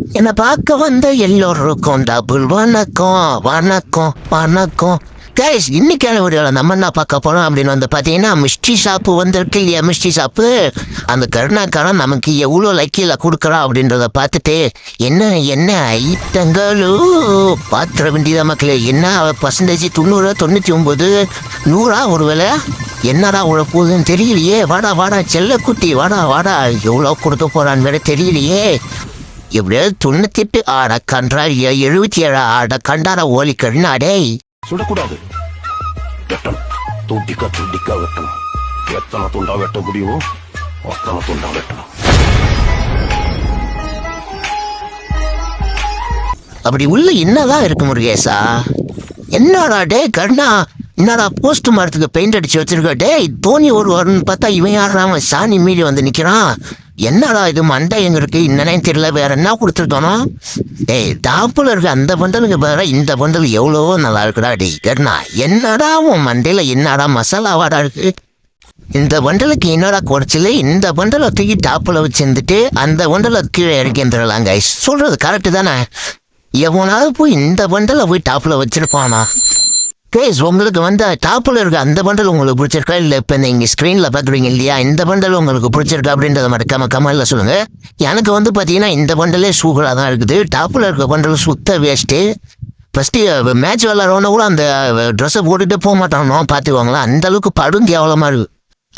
என்னை பார்க்க வந்த எல்லோருக்கும் டபுள் வணக்கம் வணக்கம் வணக்கம். கைஸ், இன்னைக்கான வீடியோவில் நம்ம என்ன பார்க்க போறோம் அப்படின்னு வந்து பார்த்தீங்கன்னா, மிஸ்ட்ரி ஷாப்பு வந்திருக்கு இல்லையா? மிஸ்ட்ரி ஷாப்பு அந்த கருணாக்காரன் நமக்கு எவ்வளோ லைக்கில் கொடுக்குறான் அப்படின்றத பார்த்துட்டு என்ன என்ன ஐட்டங்களோ பாத்திர வேண்டியதா மக்களே. என்ன பர்சன்டேஜ் 90, 99, 100 ஒரு வேலை என்னடா உள்ள போகுதுன்னு தெரியலையே. வாடா வாடா செல்லக்குட்டி, வாடா வாடா, எவ்வளோ கொடுக்க போறான்னு வேற தெரியலையே. எப்படியாவது 98 ஆட கன்றா 77 ஆட கண்டார ஓலி கண்ணாடே. சுடக்கூடாது, வெட்டணும், துண்டிக்க துண்டிக்க வெட்டணும். எத்தனை துண்டா வெட்ட முடியுமோ அத்தனை துண்டா வெட்டணும். அப்படி உள்ள என்னதான் இருக்கு முருகேசா? என்னடா டே கருணா, என்னடா போஸ்ட் மரத்துக்கு பெயிண்ட் அடிச்சு வச்சிருக்க? டே தோனி ஒரு வரும்னு பார்த்தா இவன் யாராம சாணி மீறி வந்து நிக்கிறான். என்னடா இது மண்டை எங்க இருக்கு? என்னன்னே தெரியல. வேற என்ன கொடுத்துருக்கோனோ? டேய் டாப்புல இருக்க அந்த பண்டலுக்கு வேற இந்த பண்டல் எவ்வளவோ நல்லா இருக்குடா. டேய் கருணா, என்னடா உன் மண்டையில என்னடா மசாலாவாடா இருக்கு? இந்த பண்டலுக்கு என்னடா குறைச்சல? இந்த பண்டலை தூக்கி டாப்புல வச்சிருந்துட்டு அந்த பண்டலை கீழே இறக்கின்றலாம். கைஸ் சொல்றது கரெக்டு தானே? எவனாவது போய் இந்த பண்டலை போய் டாப்ல வச்சிருப்பானா? கேஸ் உங்களுக்கு வந்து டாப்பில் இருக்க அந்த பண்டல் உங்களுக்கு பிடிச்சிருக்கா? இல்லை இப்போ நீங்கள் ஸ்க்ரீனில் பார்க்குறீங்க இல்லையா, இந்த பண்டல் உங்களுக்கு பிடிச்சிருக்கா அப்படின்றத மறக்காம கமெண்ட்ல சொல்லுங்கள். எனக்கு வந்து பார்த்தீங்கன்னா இந்த பண்டலே சூப்பராக தான் இருக்குது. டாப்பில் இருக்க பண்டல் சுத்த வேஸ்ட்டு. ஃபஸ்ட்டு மேட்ச் விளாட்றவன கூட அந்த ட்ரெஸ்ஸை போட்டுகிட்டே போக மாட்டானோ பார்த்துக்குவாங்களா, அந்த அளவுக்கு படும் கேவலமாக இருக்குது.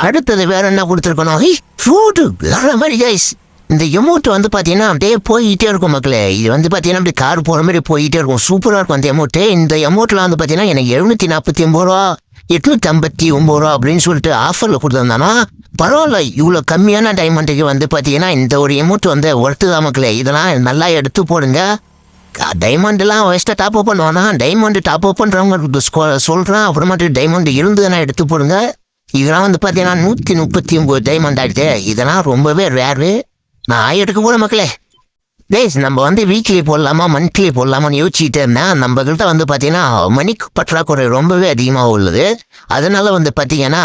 அடுத்தது வேற என்ன கொடுத்துருக்கணும்? ஃப்ரூட்டு வேற மாதிரி கைஸ். இந்த எமௌண்ட் வந்து பார்த்தீங்கன்னா அப்படியே போயிட்டே இருக்கும் மக்களே. இது வந்து பார்த்தீங்கன்னா அப்படி கார் போகிற மாதிரி போயிட்டே இருக்கும். சூப்பராக இருக்கும் அந்த எமௌண்ட்டு. இந்த எமௌண்ட்டில் வந்து பார்த்தீங்கன்னா எனக்கு 749 ரூபா, 859 ரூபா அப்படின்னு சொல்லிட்டு ஆஃபரில் கொடுத்துருந்தானா பரவாயில்ல. இவ்வளோ கம்மியான டைமண்டுக்கு வந்து பார்த்தீங்கன்னா இந்த ஒரு எமௌண்ட் வந்து ஒர்த்து தான் மக்களே. இதெல்லாம் நல்லா எடுத்து போடுங்க. டைமண்டெல்லாம் வேஸ்ட்டாக டாப் அப் பண்ணுவானா? டைமண்டு டாப் அப் பண்ணுறவங்க சொல்கிறேன். அப்புறமாட்டு டைமண்டு இருந்ததுன்னா எடுத்து போடுங்க. இதெல்லாம் வந்து பார்த்தீங்கன்னா 139 டைமண்ட் ஆகிடுது. இதெல்லாம் ரொம்பவே ரேரு. நான் எடுக்க போகிற மக்களே. டேஸ் நம்ம வந்து வீக்லி போடலாமா மந்த்லி போடலாமான்னு யோசிச்சுட்டு இருந்தேன். நம்மகிட்ட வந்து பார்த்தீங்கன்னா மணிக்கு பற்றாக்குறை ரொம்பவே அதிகமாக உள்ளது. அதனால வந்து பார்த்தீங்கன்னா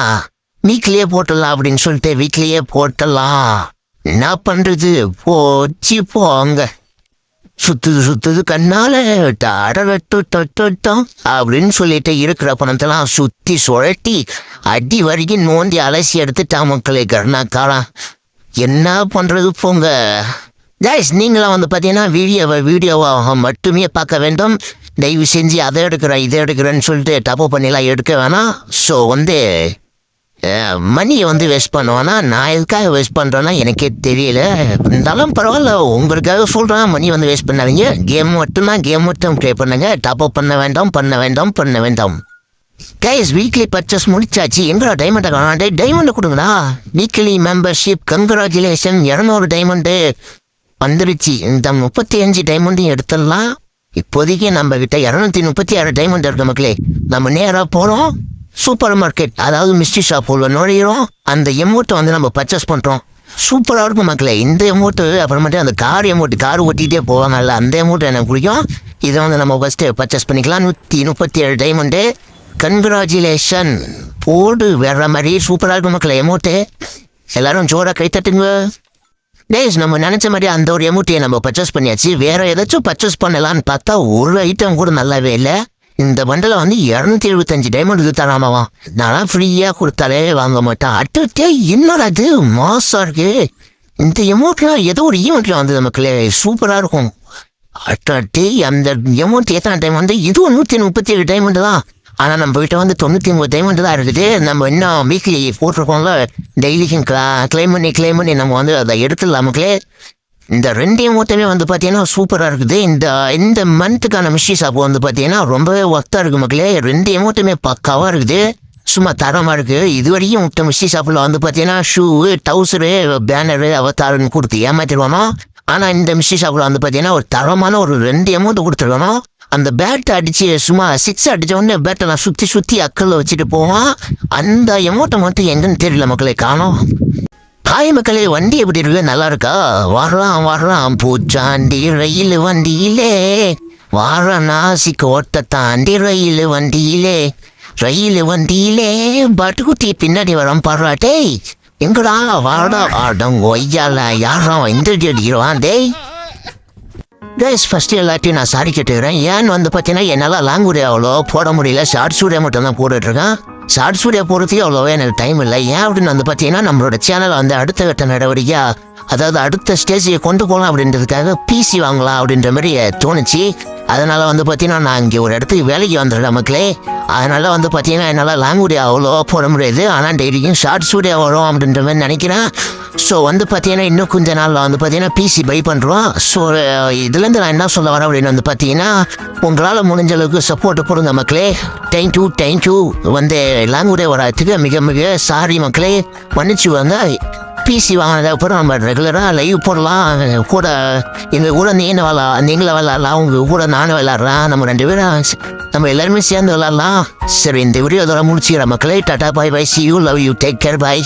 வீக்லியே போட்டுடலாம் அப்படின்னு சொல்லிட்டு வீக்லியே போட்டலாம். என்ன பண்ணுறது, போச்சு போங்க. சுத்துது கண்ணால டாடட்டும் அப்படின்னு சொல்லிட்டு இருக்கிற பணத்தெல்லாம் சுற்றி சுழட்டி அடி வரைக்கும் நோண்டி அலசி எடுத்துட்டான் மக்களே கருணாக்காரன். என்ன பண்ணுறது போங்க. கைஸ் நீங்களாம் வந்து பார்த்தீங்கன்னா வீடியோவாக மட்டுமே பார்க்க வேண்டும். தயவு செஞ்சு அதை எடுக்கிறேன் இதை எடுக்கிறேன்னு சொல்லிட்டு டப்போ பண்ணிலாம் எடுக்க வேணாம். ஸோ வந்து மணியை வந்து வேஸ்ட் பண்ணுவேன்னா நான் எதுக்காக வேஸ்ட் பண்ணுறேன்னா எனக்கே தெரியல. இருந்தாலும் பரவாயில்ல, உங்களுக்காக சொல்கிறேன். மணி வந்து வேஸ்ட் பண்ணாதீங்க. கேம் மட்டும் ப்ளே பண்ணுங்க. டப்போ பண்ண வேண்டாம். கைஸ் வீக்லி பர்ச்சேஸ் முடிச்சாச்சு. எங்கடா டைமண்டை காணாண்டே? டைமண்டை கொடுங்கடா. வீக்லி மெம்பர்ஷிப் கங்க்ராச்சுலேஷன், 200 டைமண்டு வந்துருச்சு. இந்த 35 டைமண்டையும் எடுத்துடலாம். இப்போதைக்கு நம்ம கிட்ட 236 டைமண்ட் இருக்க மக்களே. நம்ம நேராக போகிறோம் சூப்பர் மார்க்கெட், அதாவது மிஸ்ட்ரி ஷாப் உள்ள நுழையிறோம். அந்த எமௌண்ட்டை வந்து நம்ம பர்ச்சேஸ் பண்ணுறோம். சூப்பராக இருக்கும் மக்களே இந்த எமௌண்ட்டு. அப்புறமேட்டு அந்த கார் ஓட்டிகிட்டே போவாங்கல்ல, அந்த எமௌண்ட் எனக்கு பிடிக்கும். இதை வந்து நம்ம ஃபஸ்ட்டு பர்ச்சேஸ் பண்ணிக்கலாம். 137 டைமண்டு. கன்கிராச்சுலேஷன் போடு. வேற மாதிரி சூப்பராக இருக்கும் மக்களே எமௌண்ட்டு. எல்லாரும் ஜோராக கை தட்டுங்க. டேஸ் நம்ம நினச்ச மாதிரி அந்த ஒரு எமௌண்ட்டையை நம்ம பர்ச்சேஸ் பண்ணியாச்சு. வேற ஏதாச்சும் பர்ச்சேஸ் பண்ணலான்னு பார்த்தா ஒரு ஐட்டம் கூட நல்லாவே இல்லை. இந்த பண்டில் வந்து 275 டைமண்ட் தராமாவா. நான் ஃப்ரீயாக கொடுத்தாலே வாங்க மாட்டேன். அட்டே என்னடா இது மாசாக இருக்கு. இந்த எமௌண்ட்லாம் ஏதோ ஒரு ஈவெண்ட்டில் வந்தது மக்களே, சூப்பராக இருக்கும். அட்டே அந்த எமௌண்ட் எத்தனை டைம் வந்து இதுவும் 137 டைமண்ட் தான். ஆனால் நம்ம கிட்ட வந்து 99 டைமண்ட் தான் இருக்குது. நம்ம இன்னும் வீக்லி போட்டிருக்கோம்ல, டெய்லிக்கும் கிளைம் பண்ணி நம்ம வந்து அதை எடுத்துடலாம் மக்களே. இந்த 2 எமௌண்ட்டுமே வந்து பார்த்தீங்கன்னா சூப்பராக இருக்குது. இந்த மந்த்துக்கான மிஸ்ட்ரி ஷாப் வந்து பார்த்தீங்கன்னா ரொம்பவே ஒர்த்தாக இருக்குது மக்களே. 2 எமௌண்ட்டுமே பக்காவாக இருக்குது, சும்மா தரமாக இருக்குது. இது வரைக்கும் விட்ட மிஸ்ட்ரி ஷாப்பில் வந்து பார்த்தீங்கன்னா ஷூ, டவுசரு, பேனரு, அவத்தாருன்னு கொடுத்து ஏமாற்றிடுவானோ. ஆனால் இந்த மிஸ்ட்ரி ஷாப்பில் வந்து பார்த்தீங்கன்னா ஒரு தரமான ஒரு 2 எமௌண்ட் கொடுத்துருக்கணும். அந்த பேட்டை அடித்து சும்மா 6 அடித்த உடனே பேட்டை நான் சுற்றி அக்கல்ல வச்சுட்டு போவான். அந்த எமௌண்ட்டை மட்டும் எங்கன்னு தெரியல மக்களே, காணோம். ஹாய் மக்களே, வண்டி எப்படி இருக்கு? நல்லா இருக்கா? வரலாம் பூச்சாண்டி ரயில் வண்டியிலே, வாரணாசிக்கு ஓட்ட தாண்டி ரயில் வண்டியிலே பட்டுக்குட்டி பின்னாடி வரோம் பாடுறாட்டே. எங்கடா வாடா ஆடம் ஒய்யால யாரும் இந்த அடிக்கிறான் டேய். கைஸ் ஃபஸ்ட்டு எல்லாத்தையும் நான் சாரி கேட்டுக்கிறேன். ஏன்னு வந்து பார்த்தீங்கன்னா என்னால் லாங்குவேஜ் அவ்வளோ போட முடியல. ஷார்ட் ஸ்டூடியோ மட்டும் தான் போட்டுட்ருக்கேன். ஷார்ட் ஸ்டூடியோ போகிறதுக்கு அவ்வளோவா எனக்கு டைம் இல்லை. ஏன் அப்படின்னு வந்து பார்த்தீங்கன்னா நம்மளோட சேனலை வந்து அடுத்த கட்ட நடவடிக்கையாக, அதாவது அடுத்த ஸ்டேஜை கொண்டு போகலாம் அப்படின்றதுக்காக பிசி வாங்கலாம் அப்படின்ற மாதிரி தோணுச்சு. அதனால் வந்து பார்த்தீங்கன்னா நான் இங்கே ஒரு இடத்துக்கு வேலைக்கு வந்துடுறேன் மக்களே. அதனால் வந்து பார்த்தீங்கன்னா என்னால் லாங்குவேஜ் அவ்வளோவா போட முடியாது. ஆனால் டெய்லியும் ஷார்ட் ஸ்டூடியோ வரும் அப்படின்ற மாதிரி நினைக்கிறேன். ஸோ வந்து பார்த்தீங்கன்னா இன்னும் கொஞ்ச நாளில் வந்து பார்த்தீங்கன்னா பிசி பை பண்ணுறோம். ஸோ இதுலேருந்து நான் என்ன சொல்ல வரேன் அப்படின்னு வந்து பார்த்தீங்கன்னா உங்களால் முடிஞ்ச அளவுக்கு சப்போர்ட் கொடுங்க மக்களே. தேங்க்யூ. வந்து லாங்குவேஜ் வராதுக்கு மிக மிக சாரி மக்களே, மன்னிச்சுவாங்க. பிசி வாங்கினது அப்புறம் நம்ம ரெகுலராக லைவ் போடலாம். கூட எங்கள் கூட நீங்களும் விளாட்லாம், உங்கள் கூட நானும் விளாட்றேன். நம்ம 2 பேரும் நம்ம எல்லாருமே சேர்ந்து விளாட்லாம். சரி, இந்த வீடியோ இதோட முடிச்சுக்கிறேன் மக்களே. Tata, bye, see you, love you, take care, by.